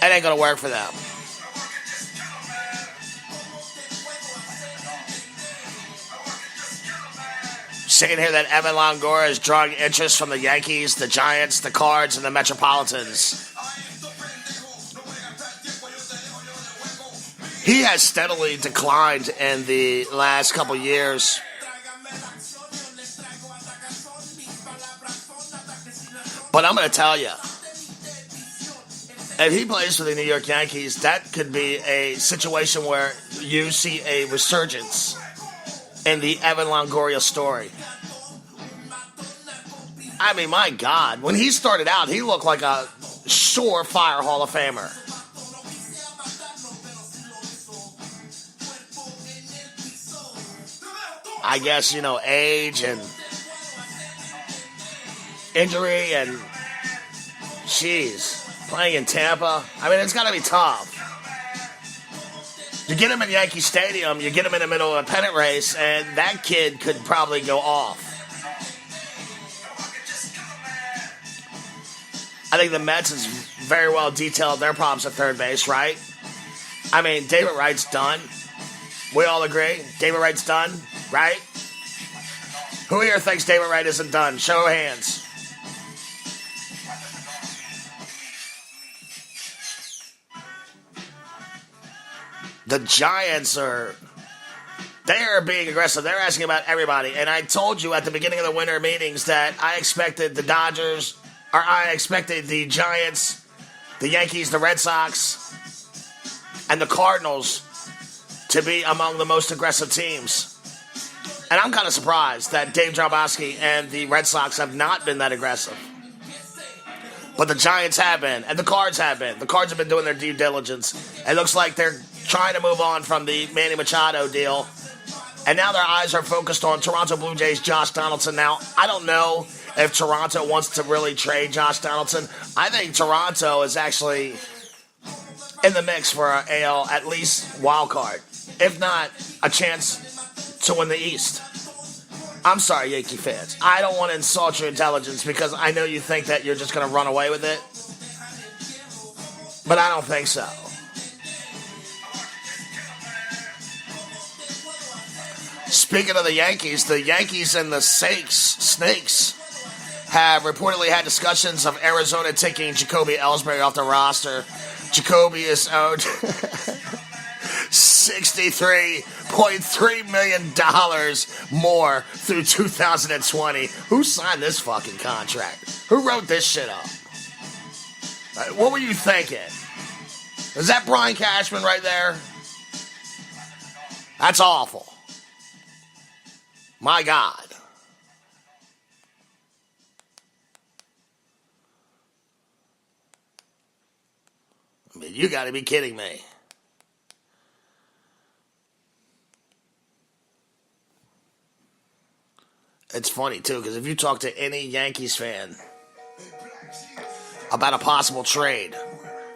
It ain't going to work for them. Seeing here that Evan Longoria is drawing interest from the Yankees, the Giants, the Cards, and the Metropolitans. He has steadily declined in the last couple years. But I'm going to tell you, if he plays for the New York Yankees, that could be a situation where you see a resurgence in the Evan Longoria story. I mean, my God, when he started out, he looked like a surefire Hall of Famer. I guess, age and injury and, playing in Tampa. I mean, it's got to be tough. You get him in Yankee Stadium, you get him in the middle of a pennant race, and that kid could probably go off. I think the Mets has very well detailed their problems at third base, right? I mean, David Wright's done. We all agree? David Wright's done, right? Who here thinks David Wright isn't done? Show of hands. The Giants are being aggressive. They're asking about everybody. And I told you at the beginning of the winter meetings that I expected the Giants, the Yankees, the Red Sox, and the Cardinals to be among the most aggressive teams. And I'm kind of surprised that Dave Jarboski and the Red Sox have not been that aggressive. But the Giants have been, and the Cards have been. The Cards have been doing their due diligence. It looks like they're trying to move on from the Manny Machado deal. And now their eyes are focused on Toronto Blue Jays' Josh Donaldson. Now, I don't know if Toronto wants to really trade Josh Donaldson. I think Toronto is actually in the mix for an AL at least wild card, if not a chance to win the East. I'm sorry, Yankee fans. I don't want to insult your intelligence because I know you think that you're just going to run away with it. But I don't think so. Speaking of the Yankees and the Snakes have reportedly had discussions of Arizona taking Jacoby Ellsbury off the roster. Jacoby is owed $63.3 million more through 2020. Who signed this fucking contract? Who wrote this shit up? What were you thinking? Is that Brian Cashman right there? That's awful. My God. I mean, you got to be kidding me. It's funny, too, because if you talk to any Yankees fan about a possible trade,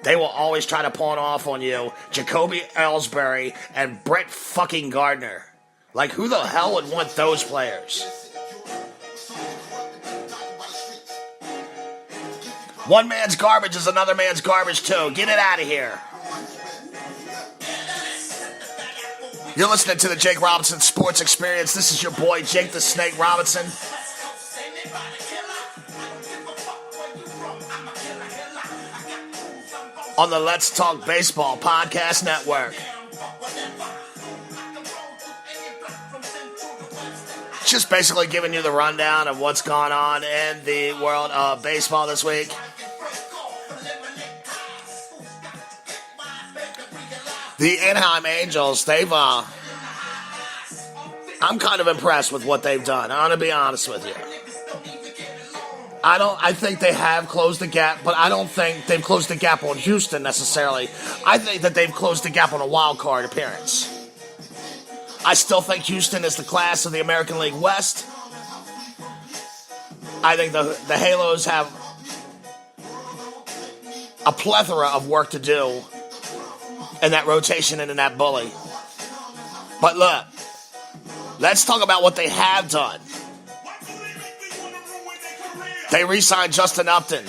they will always try to pawn off on you Jacoby Ellsbury and Brett fucking Gardner. Like, who the hell would want those players? One man's garbage is another man's garbage, too. Get it out of here. You're listening to the Jake Robinson Sports Experience. This is your boy, Jake the Snake Robinson. On the Let's Talk Baseball Podcast Network. Just basically giving you the rundown of what's gone on in the world of baseball this week. The Anaheim Angels, I'm kind of impressed with what they've done. I'm going to be honest with you. I think they have closed the gap, but I don't think they've closed the gap on Houston necessarily. I think that they've closed the gap on a wild card appearance. I still think Houston is the class of the American League West. I think the Halos have a plethora of work to do in that rotation and in that bully. But look, let's talk about what they have done. They re-signed Justin Upton.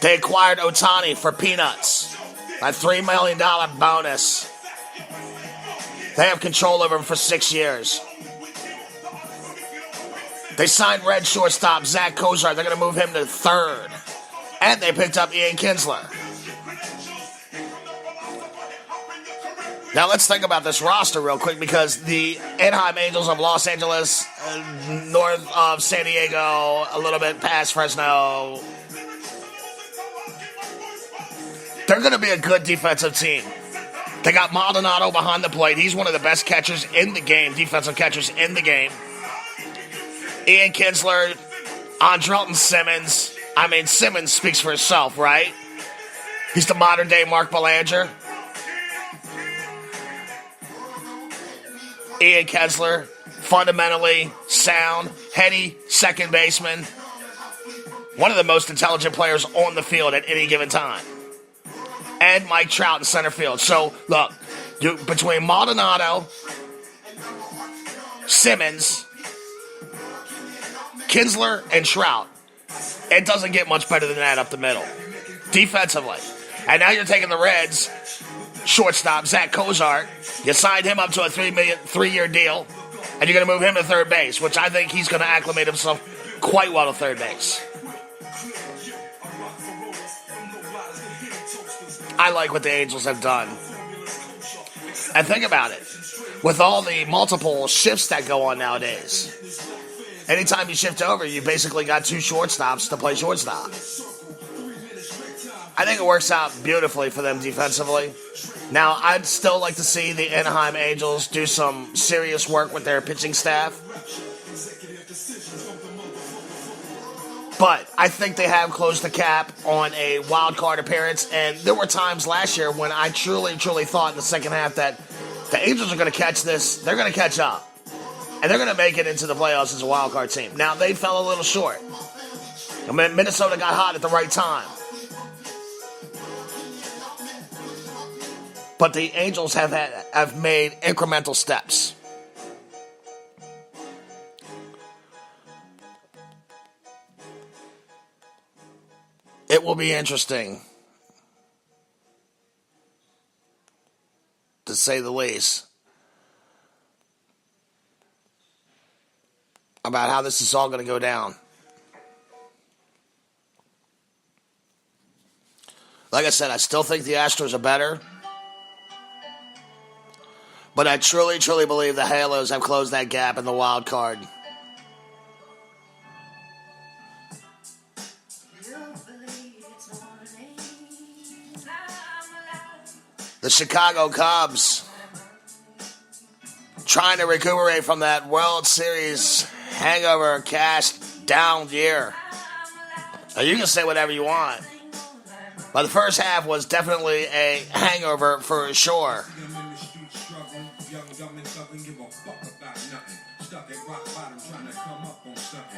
They acquired Ohtani for peanuts. That $3 million bonus. They have control over him for 6 years. They signed red shortstop Zach Kozar. They're going to move him to third. And they picked up Ian Kinsler. Now let's think about this roster real quick, because the Anaheim Angels of Los Angeles, north of San Diego, a little bit past Fresno, they're going to be a good defensive team. They got Maldonado behind the plate. He's one of the best catchers in the game, defensive catchers in the game. Ian Kinsler, Andrelton Simmons. I mean, Simmons speaks for himself, right? He's the modern-day Mark Belanger. Ian Kinsler, fundamentally sound, heady second baseman. One of the most intelligent players on the field at any given time. And Mike Trout in center field. So, look, between Maldonado, Simmons, Kinsler, and Trout, it doesn't get much better than that up the middle, defensively. And now you're taking the Reds shortstop, Zach Kozar. You signed him up to a three-year deal, and you're going to move him to third base, which I think he's going to acclimate himself quite well to third base. I like what the Angels have done. And think about it. With all the multiple shifts that go on nowadays, anytime you shift over, you basically got two shortstops to play shortstop. I think it works out beautifully for them defensively. Now, I'd still like to see the Anaheim Angels do some serious work with their pitching staff. But I think they have closed the cap on a wild card appearance. And there were times last year when I truly thought in the second half that the Angels are going to catch this. They're going to catch up. And they're going to make it into the playoffs as a wild card team. Now, they fell a little short. I mean, Minnesota got hot at the right time. But the Angels have made incremental steps. It will be interesting, to say the least, about how this is all going to go down. Like I said, I still think the Astros are better. But I truly believe the Halos have closed that gap in the wild card. The Chicago Cubs trying to recuperate from that World Series hangover cast down year. Now, you can say whatever you want, but the first half was definitely a hangover for sure.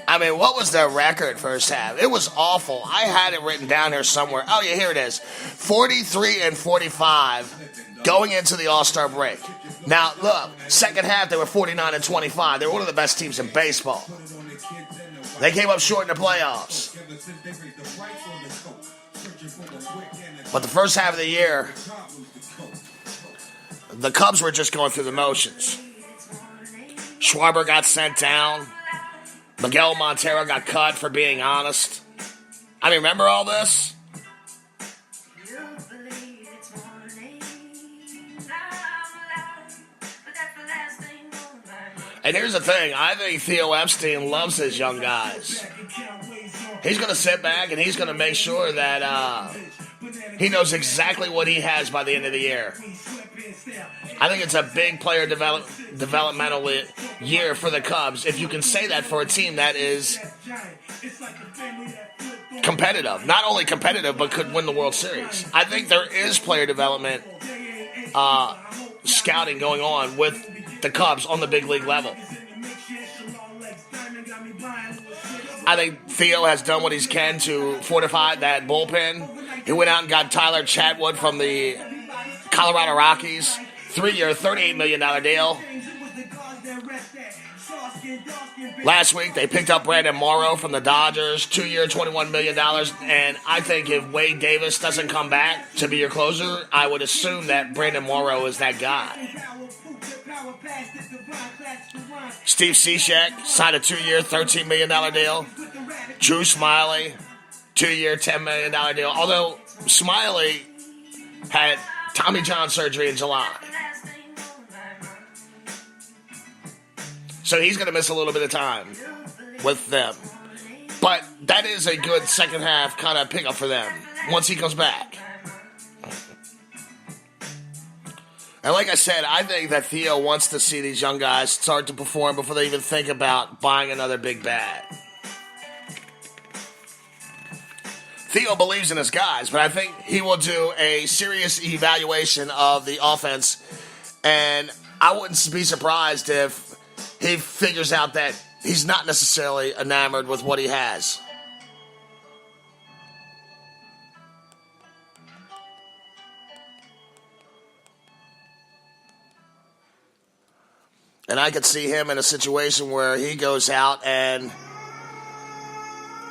I mean, what was their record first half? It was awful. I had it written down here somewhere. Oh, yeah, here it is. 43-45 going into the All-Star break. Now, look, second half they were 49-25. They were one of the best teams in baseball. They came up short in the playoffs. But the first half of the year, the Cubs were just going through the motions. Schwarber got sent down. Miguel Montero got cut for being honest. I mean, remember all this? And here's the thing. I think Theo Epstein loves his young guys. He's going to sit back and he's going to make sure that he knows exactly what he has by the end of the year. I think it's a big player developmental year for the Cubs, if you can say that for a team that is competitive. Not only competitive, but could win the World Series. I think there is player development scouting going on with the Cubs on the big league level. I think Theo has done what he can to fortify that bullpen. He went out and got Tyler Chatwood from the Colorado Rockies. 3-year, $38 million deal. Last week, they picked up Brandon Morrow from the Dodgers, 2-year, $21 million. And I think if Wade Davis doesn't come back to be your closer, I would assume that Brandon Morrow is that guy. Steve Cishek signed a 2-year, $13 million deal. Drew Smiley, 2-year, $10 million deal. Although Smiley had Tommy John surgery in July. So he's going to miss a little bit of time with them. But that is a good second half kind of pickup for them once he comes back. And like I said, I think that Theo wants to see these young guys start to perform before they even think about buying another big bat. Theo believes in his guys, but I think he will do a serious evaluation of the offense. And I wouldn't be surprised if he figures out that he's not necessarily enamored with what he has. And I could see him in a situation where he goes out and,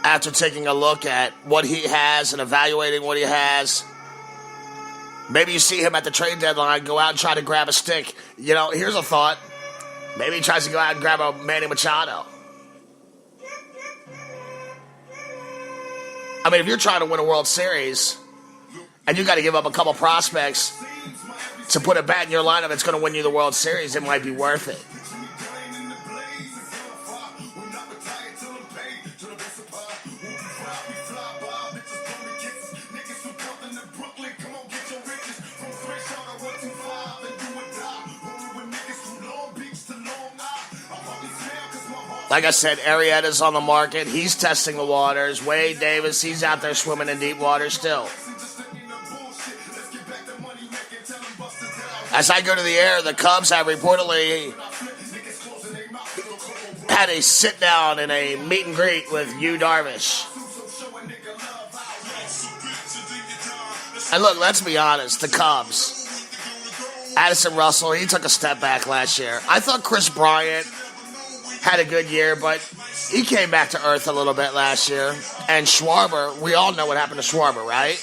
after taking a look at what he has and evaluating what he has, maybe you see him at the trade deadline go out and try to grab a stick. You know, here's a thought. Maybe he tries to go out and grab a Manny Machado. I mean, if you're trying to win a World Series and you got to give up a couple prospects to put a bat in your lineup that's going to win you the World Series, it might be worth it. Like I said, Arrieta's on the market. He's testing the waters. Wade Davis, he's out there swimming in deep water still. As I go to the air, the Cubs have reportedly had a sit-down and a meet and greet with Yu Darvish. And look, let's be honest, the Cubs. Addison Russell, he took a step back last year. I thought Chris Bryant had a good year, but he came back to earth a little bit last year. And Schwarber, we all know what happened to Schwarber, right?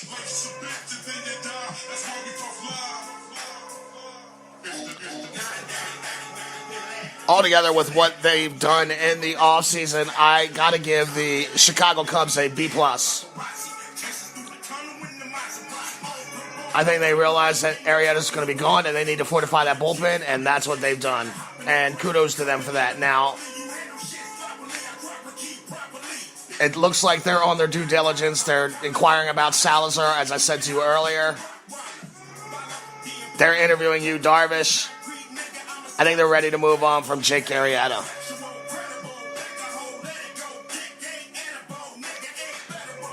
Altogether, with what they've done in the offseason, I got to give the Chicago Cubs a B+. I think they realize that Arrieta's going to be gone and they need to fortify that bullpen, and that's what they've done. And kudos to them for that. Now, it looks like they're on their due diligence. They're inquiring about Salazar, as I said to you earlier. They're interviewing Yu Darvish. I think they're ready to move on from Jake Arrieta.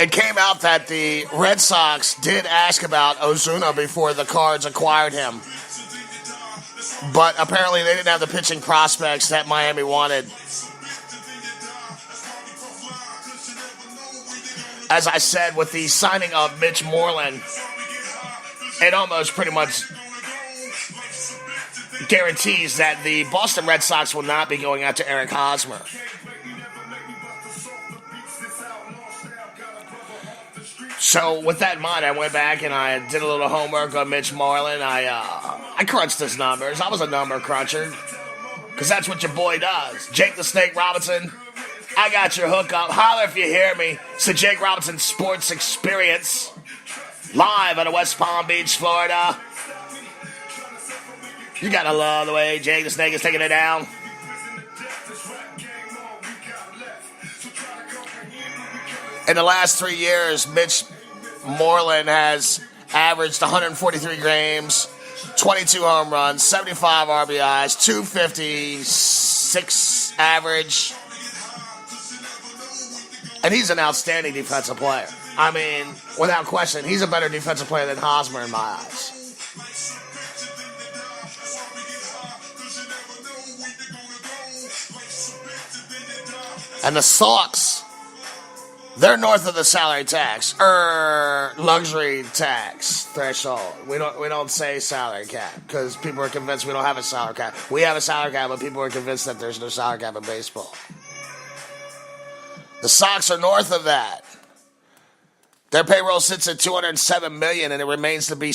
It came out that the Red Sox did ask about Ozuna before the Cards acquired him. But apparently they didn't have the pitching prospects that Miami wanted. As I said, with the signing of Mitch Moreland, it almost pretty much guarantees that the Boston Red Sox will not be going out to Eric Hosmer. So with that in mind, I went back and I did a little homework on Mitch Moreland. I crunched his numbers. I was a number cruncher, because that's what your boy does. Jake the Snake Robinson, I got your hookup. Holler if you hear me. It's the Jake Robinson Sports Experience, live out of West Palm Beach, Florida. You gotta love the way Jake the Snake is taking it down. In the last 3 years, Mitch Moreland has averaged 143 games, 22 home runs, 75 RBIs, 256 average. And he's an outstanding defensive player. I mean, without question, he's a better defensive player than Hosmer in my eyes. And the Sox They're north of the salary tax luxury tax threshold. We don't say salary cap because people are convinced we don't have a salary cap. We have a salary cap, but people are convinced that there's no salary cap in baseball. The Sox are north of that. Their payroll sits at $207 million, and it remains to be